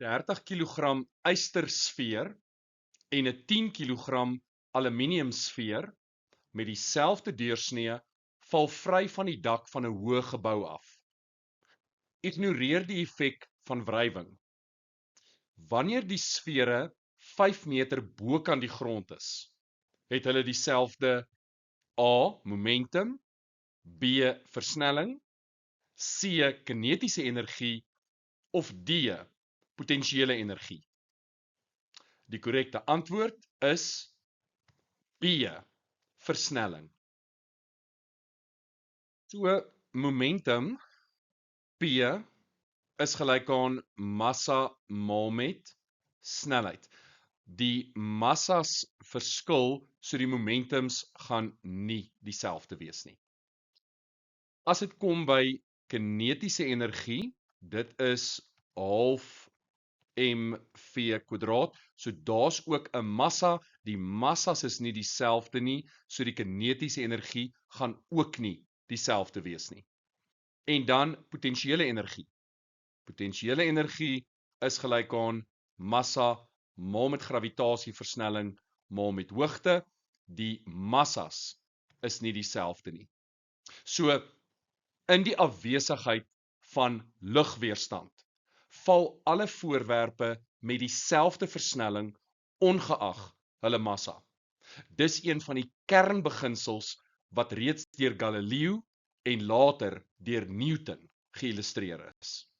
30 kg ystersfeer en 'n 10 kg aluminiumsfeer met dieselfde deursnee val vry van die dak van 'n hoë gebou af. Ignoreer die effek van wrywing. Wanneer die sfere 5 meter bokant die grond is, het hulle dieselfde A. momentum, B. versnelling, C. kinetiese energie of D. potensiële energie. Die korrekte antwoord is B. versnelling. So momentum P is gelyk aan massa maal met snelheid. Die massas verskil, so die momentums gaan nie dieselfde wees nie. As dit kom by kinetiese energie, dit is half mv², so daar's ook 'n massa, die massas is nie dieselfde nie, so die kinetiese energie gaan ook nie dieselfde wees nie. En dan potensiële energie. Potensiële energie is gelyk aan massa maal met gravitasieversnelling maal met hoogte. Die massas is nie dieselfde nie. So in die afwesigheid van lugweerstand val alle voorwerpe met dieselfde versnelling ongeag hulle massa. Dis een van die kernbeginsels wat reeds deur Galileo en later deur Newton geïllustreer is.